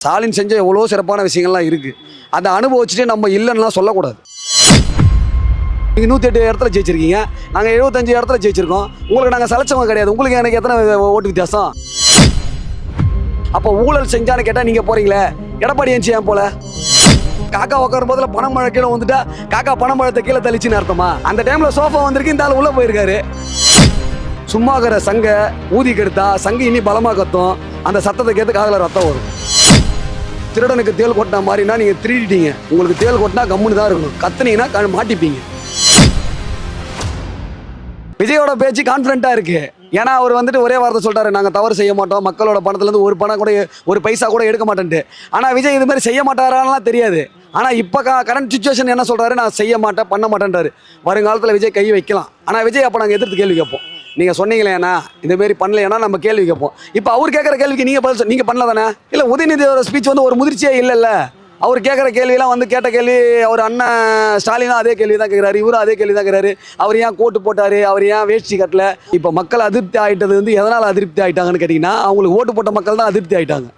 ஸ்டாலின் செஞ்ச எவ்வளோ சிறப்பான விஷயங்கள்லாம் இருக்குது. அதை அனுபவிச்சுட்டு நம்ம இல்லைன்னுலாம் சொல்லக்கூடாது. நீங்கள் 108 இடத்துல ஜெயிச்சிருக்கீங்க, நாங்கள் 75 இடத்துல ஜெயிச்சிருக்கோம். உங்களுக்கு நாங்கள் சலைச்சவங்க கிடையாது. உங்களுக்கு எனக்கு எத்தனை ஓட்டு வித்தியாசம்? அப்போ ஊழல் செஞ்சான்னு கேட்டால் நீங்கள் போகிறீங்களே, எடப்பாடி ஏன் ஏன் போல? காக்கா உட்காரும் போதில் பணம் மழை கீழே வந்துட்டா காக்கா பணம் மழத்தை கீழே தள்ளிச்சுன்னு அர்த்தமா? அந்த டைமில் சோஃபா வந்திருக்கு, இந்த ஆள் உள்ளே போயிருக்காரு. சும்மாகிற சங்க ஊதி கெடுத்தா சங்கு இனி பலமாக கத்தும். அந்த சத்தத்தை கேட்டு காதில் ரத்தம் வரும். திருடனுக்கு தேல் கொட்டினா மாதிரினா நீங்கள் திருடிட்டீங்க. உங்களுக்கு தேல் கொட்டினா கம்முன்னு தான் இருக்கணும். கத்துனீங்கன்னா மாட்டிப்பீங்க. விஜயோட பேச்சு கான்ஃபிடென்ட்டாக இருக்குது. ஏன்னா அவர் வந்துட்டு ஒரே வார்த்தை சொல்லிட்டாரு, நாங்கள் தவறு செய்ய மாட்டோம், மக்களோட பணத்துலேருந்து ஒரு பணம் கூட ஒரு பைசா கூட எடுக்க மாட்டேன்ட்டு. ஆனால் விஜய் இது மாதிரி செய்ய மாட்டாரான்லாம் தெரியாது. ஆனால் இப்போ கரண்ட் சுச்சுவேஷன் என்ன சொல்கிறாரு, நான் செய்ய மாட்டேன் பண்ண மாட்டேன்றாரு. வருங்காலத்தில் விஜய் கை வைக்கலாம். ஆனால் விஜய் அப்போ நாங்கள் எதிர்த்து கேள்வி கேட்போம். நீங்கள் சொன்னீங்களேண்ணா இந்தமாரி பண்ணலைன்னா நம்ம கேள்வி கேட்போம். இப்போ அவர் கேட்குற கேள்விக்கு நீங்கள் பதில் நீங்கள் பண்ணல தானே? இல்லை, உதயநிதியோட ஸ்பீச் வந்து ஒரு முதிர்ச்சியே இல்லைல்ல. அவர் கேட்குற கேள்வியெல்லாம் வந்து கேட்ட கேள்வி, அவர் அண்ணன் ஸ்டாலினும் அதே கேள்வி தான் கேட்குறாரு, இவரும் அதே கேள்வி தான் கேட்குறாரு. அவர் ஏன் கோட்டு போட்டார், அவர் ஏன் வேஷ்டி கட்டல? இப்போ மக்கள் அதிருப்தி ஆகிட்டது வந்து எதனால் அதிருப்தி ஆகிட்டாங்கன்னு கேட்டிங்கன்னா, அவங்களுக்கு ஓட்டு போட்ட மக்கள் தான் அதிருப்தி ஆகிட்டாங்க.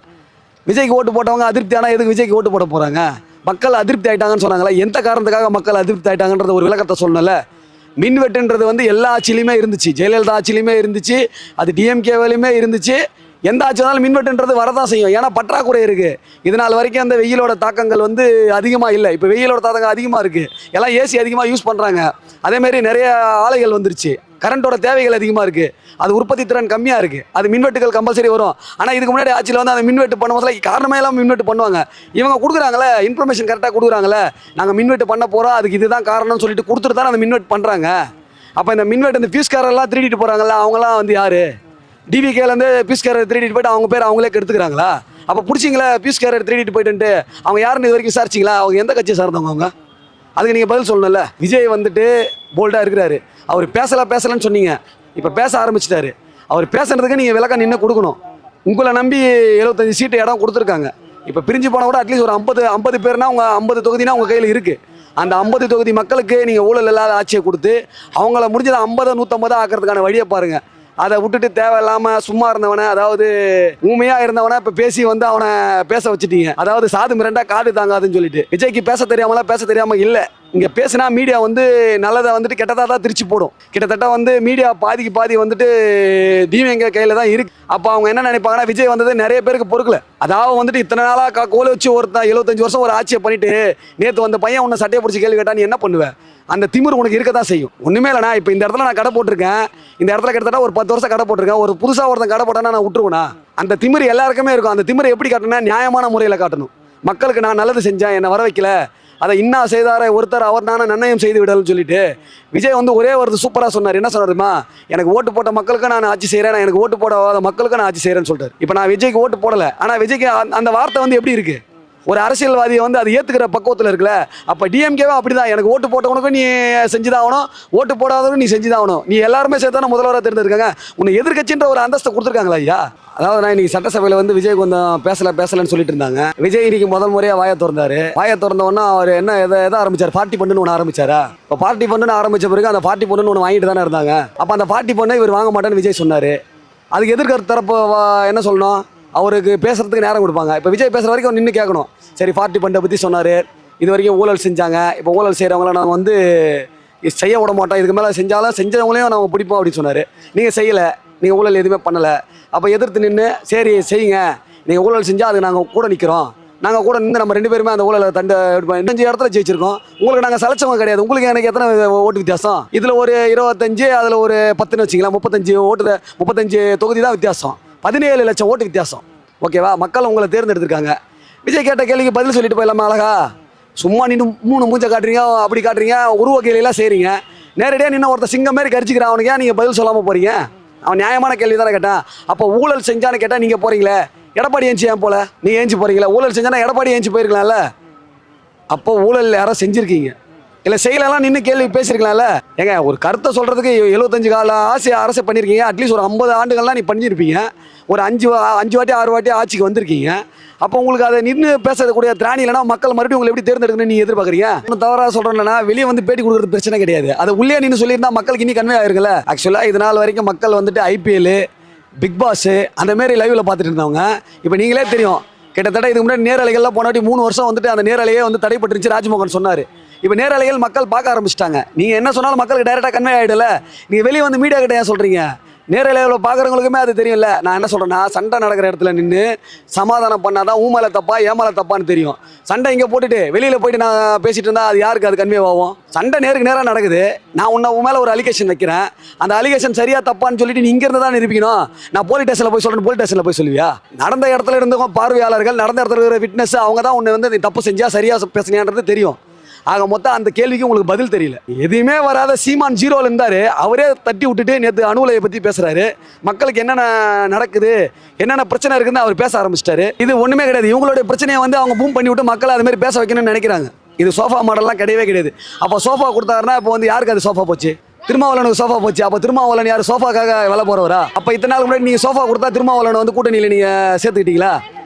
விஜய்க்கு ஓட்டு போட்டவங்க அதிருப்தி ஆனால் எதுக்கு விஜய்க்கு ஓட்டு போட போகிறாங்க? மக்கள் அதிருப்தி ஆகிட்டாங்கன்னு சொன்னாங்களே, எந்த காரணத்துக்காக மக்கள் அதிருப்தி ஆகிட்டாங்கன்றது ஒரு விளக்கத்தை சொல்லணும்ல. மின்வெட்டுன்றது வந்து எல்லா ஆட்சியிலையுமே இருந்துச்சு. ஜெயலலிதா ஆட்சியிலையுமே இருந்துச்சு, அது டிஎம்கேவிலையுமே இருந்துச்சு. எந்த ஆட்சினாலும் மின்வெட்டுன்றது வரதான் செய்யும். ஏன்னா பற்றாக்குறை இருக்குது. இதனால் வரைக்கும் அந்த வெயிலோட தாக்கங்கள் வந்து அதிகமாக இல்லை. இப்போ வெயிலோட தாக்கங்கள் அதிகமாக இருக்குது. எல்லாம் ஏசி அதிகமாக யூஸ் பண்ணுறாங்க. அதேமாரி நிறைய ஆலைகள் வந்துருச்சு. கரண்ட்டோட தேவைகள் அதிகமாக இருக்குது. அது உற்பத்தி திறன் கம்மியாக இருக்குது. அது மின்வெட்டுகள் கம்பல்சரி வரும். ஆனால் இதுக்கு முன்னாடி ஆட்சியில் வந்து அந்த மின்வெட்டு பண்ணும்போது காரணமே எல்லாம் மின்வெட்டு பண்ணுவாங்க. இவங்க கொடுக்குறாங்களே இன்ஃபர்மேஷன் கரெக்டாக கொடுக்குறாங்களே, நாங்கள் மின்வெட்டு பண்ண போகிறோம், அதுக்கு இதுதான் காரணம்னு சொல்லிட்டு கொடுத்துட்டு தான் அந்த மின்வெட்டு பண்ணுறாங்க. அப்போ இந்த மின்வெட்டு இந்த பீஸ்காரெல்லாம் திருடிட்டு போகிறாங்கல்ல, அவங்களாம் வந்து யார்? டிவிகேலேருந்து பீஸ்காரர் திருடிட்டு போய்ட்டு அவங்க பேர் அவங்களே கெடுத்துக்கிறாங்களா? அப்போ பிடிச்சிங்களா பீஸ்காரர் திருடிட்டு போயிட்டு? அவங்க யாருன்னு இது வரைக்கும் விசாரிச்சிங்களா? அவங்க எந்த கட்சியை சார்ந்தவங்க? அவங்க அதுக்கு நீங்கள் பதில் சொல்லணும்ல. விஜய் வந்துட்டு போல்டாக இருக்கிறாரு. அவர் பேசலைன்னு சொன்னீங்க, இப்போ பேச ஆரம்பிச்சிட்டாரு. அவர் பேசுறதுக்கு நீங்கள் விளக்கம் நின்று கொடுக்கணும். உங்களை நம்பி 75 சீட்டு இடம் கொடுத்துருக்காங்க. இப்போ பிரிஞ்சு போனால் கூட அட்லீஸ்ட் ஒரு 50 பேர்னா உங்கள் 50 தொகுதினா உங்கள் கையில் இருக்குது. அந்த 50 தொகுதி மக்களுக்கு நீங்கள் ஊழல் இல்லாத ஆட்சியை கொடுத்து அவங்கள முடிஞ்சதை 50 150 ஆக்கிறதுக்கான வழியை பாருங்கள். அதை விட்டுட்டு தேவையில்லாமல் சும்மா இருந்தவனை, அதாவது ஊமையாக இருந்தவனை இப்போ பேசி வந்து அவனை பேச வச்சுட்டீங்க. அதாவது சாது மிரண்டா காது தாங்காதுன்னு சொல்லிட்டு. விஜய்க்கு பேச தெரியாமல் இல்லை. இங்கே பேசினா மீடியா வந்து நல்லதை வந்துட்டு கெட்டதாக தான் திருச்சி போடும். கிட்டத்தட்ட வந்து மீடியா பாதிக்கு பாதி வந்துட்டு தீவங்க கையில் தான் இருக்குது. அப்போ அவங்க என்ன நினைப்பாங்கன்னா, விஜய் வந்தது நிறைய பேருக்கு பொறுக்கல. அதாவது வந்துட்டு இத்தனை நாளாக கோலை வச்சு ஒருத்தன் 75 வருஷம் ஒரு ஆட்சியை பண்ணிட்டு நேற்று வந்த பையன் உன்னை சட்டையை பிடிச்சி கேள்வி கேட்டா நீ என்ன பண்ணுவேன்? அந்த திமிர் உனக்கு இருக்க தான் செய்யும். ஒன்றுமே இல்லைண்ணா, இப்போ இந்த இடத்துல நான் கடை போட்டிருக்கேன், இந்த இடத்துல கிட்டத்தட்ட ஒரு 10 வருஷம் கடை போட்டிருக்கேன். ஒரு புதுசாக ஒருத்தன் கடை போட்டானா நான் விட்டுருவேனா? அந்த திமிர் எல்லாருக்குமே இருக்கும். அந்த திமிரை எப்படி காட்டணும்னா நியாயமான முறையில் காட்டணும். மக்களுக்கு நான் நல்லது செஞ்சேன், என்னை வர வைக்கல, அதை இன்னா செய்தார ஒருத்தர் அவர் நானே நிர்ணயம் செய்து விடலன்னு சொல்லிட்டு விஜய் வந்து ஒரே ஒரு சூப்பராக சொன்னார். என்ன சொன்னாருமா? எனக்கு ஓட்டு போட்ட மக்களுக்கு நான் ஆட்சி செய்கிறேன், எனக்கு ஓட்டு போடாத மக்களுக்கு நான் ஆட்சி செய்கிறேன்னு சொல்லிட்டார். இப்போ நான் விஜய்க்கு ஓட்டு போடலை, ஆனால் விஜய்க்கு அந்த வார்த்தை வந்து எப்படி இருக்குது? ஒரு அரசியல்வாதியை வந்து அது ஏற்றுக்கிற பக்குவத்தில் இருக்குல்ல. அப்போ டிஎம்கேவா அப்படி தான், எனக்கு ஓட்டு போட்டவனுக்கும் நீ செஞ்சுதான் ஆகணும், ஓட்டு போடாதவனுக்கும் நீ செஞ்சுதான் ஆகணும். நீ எல்லாருமே சேர்த்தான முதல்வராக தேர்ந்தெடுக்காங்க. உன்னை எதிர்கட்சின்ற ஒரு அந்தஸ்தை கொடுத்துருக்காங்களா ஐயா? அதாவது நான் இன்னைக்கு சட்டசபையில் வந்து விஜய் கொஞ்சம் பேசலன்னு சொல்லிட்டு இருந்தாங்க. விஜய் இன்னைக்கு முதல் முறையாக வாயை திறந்தாரு. வாயை திறந்தவொன்னா அவர் என்ன எதை ஆரம்பிச்சார்? பார்ட்டி பண்ணுன்னு ஒன்று ஆரம்பிச்சாரா? இப்போ பார்ட்டி பண்ணுன்னு ஆரம்பிச்ச பிறகு அந்த பார்ட்டி பண்ணுன்னு ஒன்று வாங்கிட்டு தானே இருந்தாங்க. அப்போ அந்த பார்ட்டி பண்ணை இவர் வாங்க மாட்டேன்னு விஜய் சொன்னார். அதுக்கு எதிர்க்கிற தரப்பு என்ன சொல்லணும்? அவருக்கு பேசுறதுக்கு நேரம் கொடுப்பாங்க. இப்போ விஜய் பேசுகிற வரைக்கும் நின்று கேட்கணும். சரி, பார்ட்டி பண்ணை பற்றி சொன்னார், இது வரைக்கும் ஊழல் செஞ்சாங்க, இப்போ ஊழல் செய்கிறவங்கள நாங்கள் வந்து செய்ய விட மாட்டோம், இதுக்கு மேலே செஞ்சாலும் செஞ்சவங்களையும் நாங்கள் பிடிப்போம் அப்படின்னு சொன்னார். நீங்கள் செய்யலை, நீங்கள் ஊழல் எதுவுமே பண்ணலை. அப்போ எதிர்த்து நின்று சரி செய்யுங்க, நீங்கள் ஊழல் செஞ்சால் அதுக்கு நாங்கள் கூட நிற்கிறோம், நாங்கள் கூட நின்று நம்ம 2 பேருமே அந்த ஊழலை 25 இடத்துல ஜெயிச்சிருக்கோம். உங்களுக்கு நாங்கள் சலைச்சவங்க கிடையாது. உங்களுக்கு எனக்கு எத்தனை ஓட்டு வித்தியாசம்? இதில் ஒரு 25, அதில் ஒரு 10ன்னு வச்சிங்களா, 35 தொகுதி தான் வித்தியாசம். 17 லட்சம் ஓட்டு வித்தியாசம். ஓகேவா? மக்கள் உங்களை தேர்ந்தெடுத்திருக்காங்க. விஜய் கேட்ட கேள்விக்கு பதில் சொல்லிட்டு போயிடலாமா? அழகா சும்மா நின்று 3 மூஞ்சை காட்டுறீங்க, அப்படி காட்டுறீங்க, உருவ கேள்வியெல்லாம் செய்கிறீங்க. நேரடியாக நின்று ஒருத்தர் சிங்கம் மாதிரி கரிச்சிக்கிறான், அவனுக்கு ஏன் நீங்கள் பதில் சொல்லாமல் போகிறீங்க? அவன் நியாயமான கேள்வி தானே கேட்டான். அப்போ ஊழல் செஞ்சான்னு கேட்டால் நீங்கள் போகிறீங்களே, எடப்பாடி ஏஞ்சி ஏன் போல? நீங்கள் ஏஞ்சி போகிறீங்களா? ஊழல் செஞ்சானா எடப்பாடி ஏஞ்சி போயிருக்கலாம்ல. அப்போ ஊழல் யாரோ செஞ்சுருக்கீங்க, இல்லை செய்யலாம் நின்று கேள்வி பேசியிருக்கலாம்ல. ஏங்க, ஒரு கருத்தை சொல்கிறதுக்கு 75 கால அரசு பண்ணியிருக்கீங்க. அட்லீஸ்ட் ஒரு 50 ஆண்டுகள்லாம் நீ பண்ணியிருப்பீங்க. ஒரு 5 வாட்டி 6 வாட்டி ஆட்சிக்கு வந்திருக்கீங்க. அப்போ உங்களுக்கு அதை நின்று பேசக்கூடிய திராணி இல்லைனா மக்கள் மறுபடியும் உங்களை எப்படி தேர்ந்தெடுக்கணும்னு நீங்கள் எதிர்பார்க்குறீங்க? ஒன்றும் தவறாக சொல்கிறேன்னா, வெளியே வந்து பேட்டி கொடுக்குறது பிரச்சனை கிடையாது. அதை உள்ளே நின்று சொல்லியிருந்தா மக்களுக்கு இன்னி கன்வே ஆயிருக்குல்ல. ஆக்சுவலாக இது நாள் வரைக்கும் மக்கள் வந்துட்டு IPL, பிக் பாஸ் அந்த மாரி லைவில் பார்த்துட்டு இருந்தவங்க. இப்போ நீங்களே தெரியும், கிட்டத்தட்ட இதுக்கு முன்னாடி நேரலைகள்லாம் போனாட்டி 3 வருஷம் வந்துட்டு அந்த நேரலையே வந்து தடைப்பட்டுருச்சு ராஜ்மோகன் சொன்னார். இப்போ நேரலைகள் மக்கள் பார்க்க ஆரம்பிச்சிட்டாங்க. நீங்கள் என்ன சொன்னாலும் மக்களுக்கு டைரெக்டாக கன்வே ஆகிடல. நீங்கள் வெளியே வந்து மீடியா கிட்ட ஏன் சொல்கிறீங்க? நேரலையில் பார்க்குறவங்களுக்குமே அது தெரியும்ல. நான் என்ன சொல்கிறேன்னா, சண்டை நடக்கிற இடத்துல நின்று சமாதானம் பண்ணாதான் ஊமேல தப்பா ஏமால தப்பான்னு தெரியும். சண்டை இங்கே போட்டுட்டு வெளியில் போயிட்டு நான் பேசிகிட்டு இருந்தால் அது யாருக்கு அது கன்வே ஆகும்? சண்டை நேருக்கு நேராக நடக்குது. நான் உன் மேலே ஒரு அலிகேஷன் வைக்கிறேன். அந்த அலிகேஷன் சரியா தப்பான்னு சொல்லிட்டு நீ இங்கேருந்து தான் நிரூபிக்கணும். நான் போலீஸ் ஸ்டேஷனில் போய் சொல்கிறேன், போலீஸ் ஸ்டேஷனில் போய் சொல்லுவியா? நடந்த இடத்துல இருந்தவங்க பார்வையாளர்கள், நடந்த இடத்துல இருக்கிற விட்னஸ், அவங்க தான் உன்னை வந்து நீ தப்பு செஞ்சா சரியாக பேசுனியான்றது தெரியும். ஆக மொத்தம் அந்த கேள்விக்கு உங்களுக்கு பதில் தெரியல. எதுவுமே வராத சீமான் ஜீரோவில் இருந்தார். அவரே தட்டி விட்டுட்டு நேற்று அணுலையை பற்றி பேசுகிறாரு. மக்களுக்கு என்னென்ன நடக்குது, என்னென்ன பிரச்சனை இருக்குதுன்னு அவர் பேச ஆரம்பிச்சிட்டாரு. இது ஒன்றுமே கிடையாது. இவங்களுடைய பிரச்சனையை வந்து அவங்க பூம் பண்ணி விட்டு மக்களை அது மாதிரி பேச வைக்கணும்னு நினைக்கிறாங்க. இது சோஃபா மாடல்லாம் கிடையவே கிடையாது. அப்போ சோஃபா கொடுத்தாருன்னா இப்போ வந்து யாருக்கு அது சோஃபா போச்சு? திருமாவளவனுக்கு சோஃபா போச்சு. அப்போ திருமாவளவன் யார் சோஃபாக்காக விலை போகிறவரா? அப்போ இத்தனை நாள் முன்னாடி நீங்கள் சோஃபா கொடுத்தா திருமாவளவன் வந்து கூட்டணியில் நீங்கள் சேர்த்துக்கிட்டீங்களா?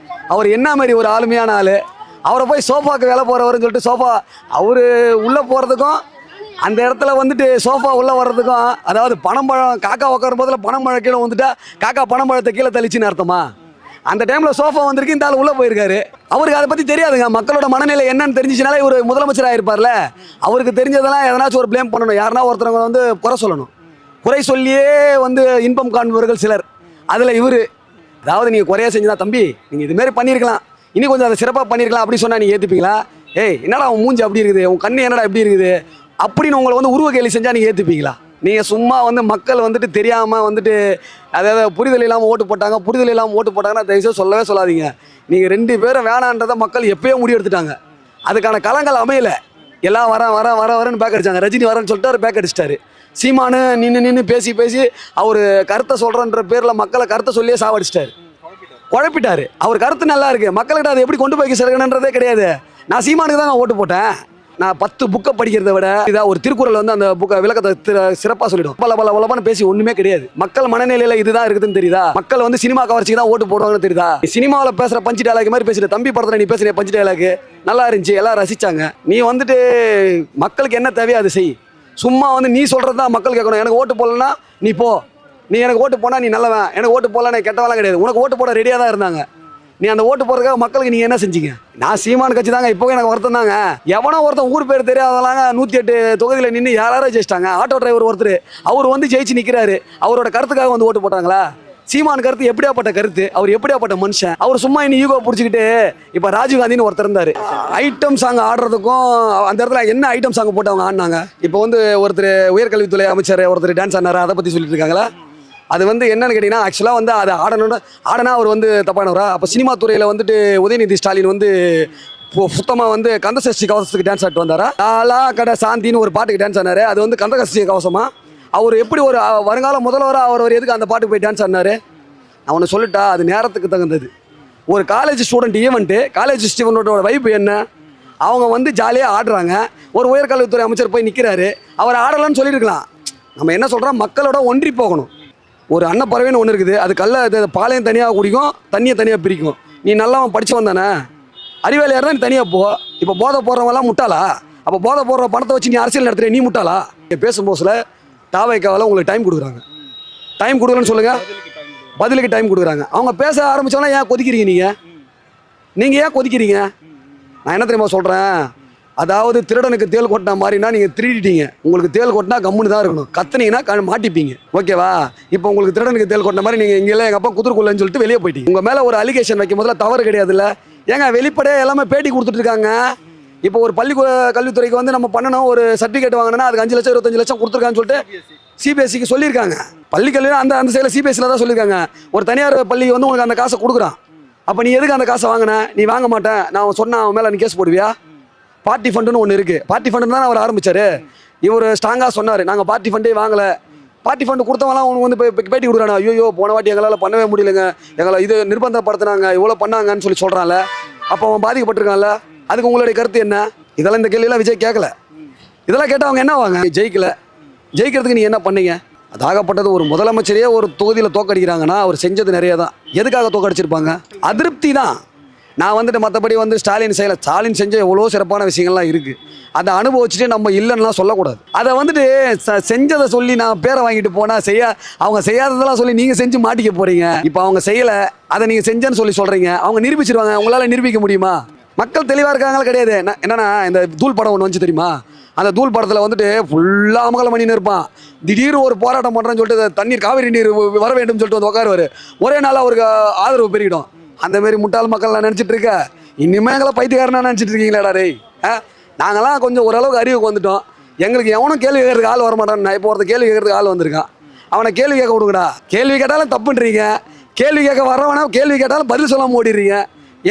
அவர் என்ன மாதிரி ஒரு ஆளுமையான ஆள்? அவரை போய் சோஃபாக்கு வேலை போகிறவருன்னு சொல்லிட்டு சோஃபா அவர் உள்ளே போகிறதுக்கும் அந்த இடத்துல வந்துட்டு சோஃபா உள்ளே வர்றதுக்கும், அதாவது பனம்பழம் காக்கா உட்காரும் போதில் பனம்பழம் கீழே வந்துட்டா காக்கா பனம்பழத்தை கீழே தள்ளிச்சின்னு அர்த்தமா? அந்த டைமில் சோஃபா வந்திருக்கு, இந்த ஆள் உள்ளே போயிருக்காரு. அவருக்கு அதை பற்றி தெரியாதுங்க. மக்களோட மனநிலை என்னன்னு தெரிஞ்சிச்சுனாலே இவர் முதலமைச்சராக இருப்பார்ல. அவருக்கு தெரிஞ்சதெல்லாம் எதனாச்சும் ஒரு ப்ளேம் பண்ணணும். யாருன்னா ஒருத்தவங்க வந்து குறை சொல்லணும். குறை சொல்லியே வந்து இன்பம் காண்பவர்கள் சிலர். அதில் இவர், அதாவது நீங்கள் குறையா செஞ்சுதான் தம்பி நீங்கள் இதுமாரி பண்ணியிருக்கலாம், இன்னும் கொஞ்சம் அதை சிறப்பாக பண்ணியிருக்கலாம் அப்படி சொன்னால் நீங்கள் ஏற்றுப்பீங்களா? ஏய் என்னடா உன் மூஞ்சி அப்படி இருக்குது, உன் கண்ணு என்னடா எப்படி இருக்குது அப்படின்னு உங்களை வந்து உருவ கேள்வி செஞ்சால் நீங்கள் ஏற்றுப்பீங்களா? நீங்கள் சும்மா வந்து மக்கள் வந்துட்டு தெரியாமல் வந்துட்டு அதாவது புரிதல் இல்லாமல் ஓட்டு போட்டாங்கன்னா தயவுசெய்து சொல்லவே சொல்லாதீங்க. நீங்கள் 2 பேரும் வேணான்றதை மக்கள் எப்போயோ முடிவெடுத்துட்டாங்க. அதுக்கான களங்கள் அமையலை. எல்லாம் வரேன்னு பேக் அடிச்சாங்க. ரஜினி வரேன்னு சொல்லிட்டு அவர் பேக் அடிச்சிட்டாரு. சீமானு நின்று பேசி அவர் கருத்தை சொல்கிறன்ற பேரில் மக்களை கருத்தை சொல்லியே சாவடிச்சிட்டாரு, குழப்பிட்டாரு. அவர் கருத்து நல்லா இருக்கு, மக்கள்கிட்ட அதை எப்படி கொண்டு போய் சேர்க்கணுன்றதே கிடையாது. நான் சீமானுக்கு தான் ஓட்டு போட்டேன். நான் 10 புக்கை படிக்கிறத விட இதாக ஒரு திருக்குறள் வந்து அந்த புக்கை விளக்கத்தை சிறப்பாக சொல்லிடும். பல பேசி ஒன்றுமே கிடையாது. மக்கள் மனநிலையில் இதுதான் இருக்குதுன்னு தெரியுதா? மக்கள் வந்து சினிமா கவர்ச்சிக்கு தான் ஓட்டு போடுவாங்கன்னு தெரியுதா? சினிமாவில் பேசுகிற பஞ்சு டயலாக் மாதிரி பேசுகிற தம்பி படத்தில் நீ பேசுகிற பஞ்சு டயலாக் நல்லா இருந்துச்சு, எல்லாம் ரசித்தாங்க. நீ வந்துட்டு மக்களுக்கு என்ன தேவையோ அது செய். சும்மா வந்து நீ சொல்கிறது தான் மக்கள் கேட்கணும். எனக்கு ஓட்டு போடலன்னா நீ போ, நீ எனக்கு ஓட்டு போனால் நீ நல்லவன், எனக்கு ஓட்டு போடலாம் நான் கெட்டவெல்லாம் கிடையாது. உனக்கு ஓட்டு போட ரெடியாக தான் இருந்தாங்க. நீ அந்த ஓட்டு போடுறதுக்காக மக்களுக்கு நீங்கள் என்ன செஞ்சீங்க? நான் சீமான் கட்சி தாங்க, இப்போ எனக்கு வருத்தம் தாங்க. எவனோ ஒருத்தன் ஊர் பேர் தெரியாதவங்க 108 தொகுதியில் நின்று யாராவது ஜெயிச்சிட்டாங்க. ஆட்டோ டிரைவர் ஒருத்தர் அவர் வந்து ஜெயிச்சு நிற்கிறாரு. அவரோட கருத்துக்காக வந்து ஓட்டு போட்டாங்களா? சீமான் கருத்து எப்படியாப்பட்ட கருத்து, அவர் எப்படியாப்பட்ட மனுஷன்? அவர் சும்மா இன்னும் ஈகோ பிடிச்சிக்கிட்டு இப்போ ராஜீவ்காந்தின்னு ஒருத்தர் இருந்தார். ஐட்டம் சாங் ஆடுறதுக்கும் அந்த இடத்துல என்ன ஐட்டம் சாங் போட்டு அவங்க ஆடினாங்க. இப்போ வந்து ஒருத்தர் உயர்கல்வித்துறை அமைச்சர் ஒருத்தர் டான்ஸ் ஆடினார், அதை பற்றி சொல்லிட்டு இருக்காங்களா? அது வந்து என்னன்னு கேட்டிங்கன்னா, ஆக்சுவலாக வந்து அதை ஆடனா அவர் வந்து தப்பானவரா? அப்போ சினிமா துறையில் வந்துட்டு உதயநிதி ஸ்டாலின் வந்து சுத்தமாக வந்து கந்தசஷ்டி கவசத்துக்கு டான்ஸ் ஆட்டு வந்தாரா? ஆலா கடை சாந்தின்னு ஒரு பாட்டுக்கு டான்ஸ் ஆனார். அது வந்து கந்தசஷ்டி கவசமா? அவர் எப்படி ஒரு வருங்கால முதல்வராக அவர் எதுக்கு அந்த பாட்டுக்கு போய் டான்ஸ் ஆடினார்? நான் ஒன்று சொல்லிட்டா, அது நேரத்துக்கு தகுந்தது. ஒரு காலேஜ் ஸ்டூடெண்ட் ஈவெண்ட்டு, காலேஜ் ஸ்டூடெண்ட்டோட வைப்பு என்ன? அவங்க வந்து ஜாலியாக ஆடுறாங்க. ஒரு உயர்கல்வித்துறை அமைச்சர் போய் நிற்கிறாரு, அவர் ஆடலான்னு சொல்லியிருக்கலாம். நம்ம என்ன சொல்கிறோம், மக்களோட ஒன்றி போகணும். ஒரு அன்னப்பறவைன்னு ஒன்று இருக்குது, அது பாலையும் தனியாக குடிக்கும், தண்ணியை தனியாக பிரிக்கும். நீ நல்லவன் படித்தவன் தானே, அறிவாளியாக இருந்தால் நீ தனியாக போ. இப்போ போதை போடுறவங்களாம் முட்டாளா? அப்போ போதை போடுற பணத்தை வச்சு நீ அரசியல் நடத்துகிற நீ முட்டாளா? பேசும்போதுல தாவைக்காவில் உங்களுக்கு டைம் கொடுக்குறாங்க. டைம் கொடுக்குறேன்னு சொல்லுங்கள், பதிலுக்கு டைம் கொடுக்குறாங்க. அவங்க பேச ஆரம்பித்தோன்னா ஏன் கொதிக்கிறீங்க? நீங்கள் ஏன் கொதிக்கிறீங்க? நான் என்ன தெரியுமா சொல்கிறேன், அதாவது திருடனுக்கு தேல் கொட்டினா மாதிரினா நீங்கள் திருடிட்டீங்க. உங்களுக்கு தேல் கொட்டினா கம்முன்னு தான் இருக்கணும், கத்துனீங்கன்னா மாட்டிப்பீங்க. ஓகேவா? இப்போ உங்களுக்கு திருடனுக்கு தேல் கொட்டின மாதிரி நீங்கள் இங்கெல்லாம் எங்கள் அப்பா குதிர்க்குள்ளன்னு சொல்லிட்டு வெளியே போயிட்டீங்க. உங்கள் மேலே ஒரு அலிகேஷன் வைக்கும் போதில் தவறு கிடையாதுல்ல? ஏங்க வெளிப்படையாக எல்லாமே பேட்டி கொடுத்துட்டு இருக்காங்க. இப்போ ஒரு கல்வித்துறைக்கு வந்து நம்ம பண்ணணும், ஒரு சர்டிஃபிகேட் வாங்கினா அதுக்கு 5 லட்சம் 25 லட்சம் கொடுத்துருக்கான்னு சொல்லிட்டு சிபிஎஸ்சிக்கு சொல்லியிருக்காங்க. பள்ளிக்கல்வி அந்த சைடில் சிபிஎஸ்சியில் தான் சொல்லியிருக்காங்க. ஒரு தனியார் பள்ளி வந்து உங்களுக்கு அந்த காசை கொடுக்குறான். அப்போ நீ எதுக்கு அந்த காசை வாங்கின? நீ வாங்க மாட்டேன் நான் சொன்ன அவன் மேலே நீ கேஸ் போடுவியா? பார்ட்டி ஃபண்டுன்னு ஒன்று இருக்குது. பார்ட்டி ஃபண்டு தான் அவர் ஆரம்பித்தார். இவர் ஸ்ட்ராங்காக சொன்னார், நாங்கள் பார்ட்டி ஃபண்டே வாங்கலை. பார்ட்டி ஃபண்டு கொடுத்தவங்களாம் அவனுக்கு வந்து பேட்டி கொடுக்குறாங்க. ஐயோ போன வாட்டி எங்களால் பண்ணவே முடியலைங்க, எங்களை இது நிர்பந்தப்படுத்தினாங்க, இவ்வளோ பண்ணாங்கன்னு சொல்கிறான்ல. அப்போ அவன் பாதிக்கப்பட்டிருக்கான்ல. அதுக்கு உங்களுடைய கருத்து என்ன? இதெல்லாம் இந்த கேள்வியெல்லாம் விஜய் கேட்கல. இதெல்லாம் கேட்டால் அவங்க என்ன வாங்க? ஜெயிக்கிறதுக்கு நீங்கள் என்ன பண்ணீங்க? அதாகப்பட்டது ஒரு முதலமைச்சரையே ஒரு தொகுதியில் தோக்கடிக்கிறாங்கன்னா அவர் செஞ்சது நிறைய தான். எதுக்காக தோக்கடிச்சிருப்பாங்க? அதிருப்தி தான். நான் வந்துட்டு மற்றபடி வந்து ஸ்டாலின் செய்யலை. ஸ்டாலின் செஞ்ச எவ்வளோ சிறப்பான விஷயங்கள்லாம் இருக்குது. அதை அனுபவிச்சுட்டு நம்ம இல்லைன்னா சொல்லக்கூடாது. அதை வந்துட்டு செஞ்சதை சொல்லி நான் பேரை வாங்கிட்டு போனால் அவங்க செய்யாததெல்லாம் சொல்லி நீங்கள் செஞ்சு மாட்டிக்க போகிறீங்க. இப்போ அவங்க செய்யலை, அதை நீங்கள் செஞ்சேன்னு சொல்லி சொல்கிறீங்க. அவங்க நிரூபிச்சிருவாங்க. உங்களால் நிரூபிக்க முடியுமா? மக்கள் தெளிவாக இருக்காங்களா? கிடையாது. என்னன்னா இந்த தூள் படம் ஒன்று வந்துச்சு தெரியுமா? அந்த தூள் படத்தில் வந்துட்டு ஃபுல்லாக அமகலம் பண்ணின்னு இருப்பான். திடீர்னு ஒரு போராட்டம் பண்ணுறேன்னு சொல்லிட்டு தண்ணீர் காவிரி நீர் வர வேண்டும் சொல்லிட்டு வந்து உட்காருவார். ஒரே நாள் அவருக்கு ஆதரவு பெருகிடும். அந்தமாரி முட்டாள் மக்கள் நான் நினச்சிட்டு இருக்க. இனிமேல் எங்களை பைத்தியக்காரனா நினச்சிட்டு இருக்கீங்களா டேய்? நாங்களாம் கொஞ்சம் ஓரளவுக்கு அறிவுக்கு வந்துட்டோம். எங்களுக்கு எவனும் கேள்வி கேட்கறதுக்கு ஆள் வரமாட்டான். நான் இப்போ ஒருத்தர் கேள்வி கேட்கறதுக்கு ஆள் வந்திருக்கான். அவனை கேள்வி கேட்க விடுங்கடா. கேள்வி கேட்டாலும் தப்புன்றீங்க. கேள்வி கேட்க வரவனா கேள்வி கேட்டாலும் பதில் சொல்லாமல் ஓடிடுறீங்க.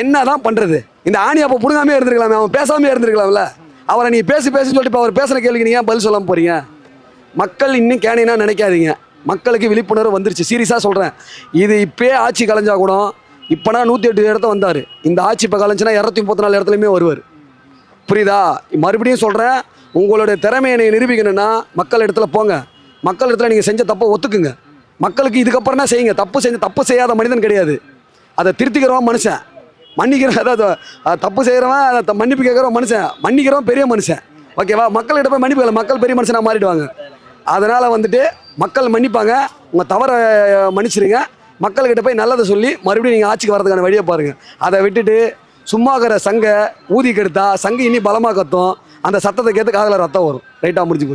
என்ன தான் பண்ணுறது? இந்த ஆணி அப்போ பிடுங்காமே இருந்திருக்கலாமே, அவன் பேசாமே இருந்திருக்கலாம்ல. அவரை நீ பேசுன்னு சொல்லிட்டு இப்போ அவர் பேசுகிற கேள்விக்கு நீங்கள் பதில் சொல்லாமல் போகிறீங்க. மக்கள் இன்னும் கேனீங்கன்னா நினைக்காதீங்க. மக்களுக்கு விழிப்புணர்வு வந்துருச்சு. சீரியஸாக சொல்கிறேன். இது இப்போயே ஆட்சி கலைஞ்சா கூட, இப்போனா 108 இடத்த வந்தார். இந்த ஆட்சி இப்போ கலைஞ்சுன்னா 234 இடத்துலையுமே வருவார். புரியுதா? மறுபடியும் சொல்கிறேன், உங்களுடைய திறமையை நிரூபிக்கணும்னா மக்கள் இடத்துல போங்க. மக்கள் இடத்துல நீங்கள் செஞ்ச தப்பை ஒத்துக்குங்க. மக்களுக்கு இதுக்கப்புறம் தான் செய்யுங்க. தப்பு செய்யாத மனிதன் கிடையாது. அதை திருத்திக்கிறவன் மனுஷன், மன்னிக்கிறவன், அதாவது தப்பு செய்கிறவன் அதை மன்னிப்பு கேட்குறவன் மனுஷன், மன்னிக்கிறவன் பெரிய மனுஷன். ஓகேவா? மக்கள்கிட்ட போய் மன்னிப்பு மக்கள் பெரிய மனுஷனாக மாறிடுவாங்க. அதனால் வந்துட்டு மக்கள் மன்னிப்பாங்க. உங்கள் தவறை மன்னிச்சிருங்க. மக்கள்கிட்ட போய் நல்லதை சொல்லி மறுபடியும் நீங்கள் ஆட்சிக்கு வரதுக்கான வழியை பாருங்கள். அதை விட்டுட்டு சும்மாக்கிற சங்கை ஊதி கெடுத்தா சங்கு இனி பலமாக கத்தும். அந்த சத்தத்தை கேட்டு காதில் ரத்தம் வரும். ரைட்டாக முடிஞ்சு போச்சு.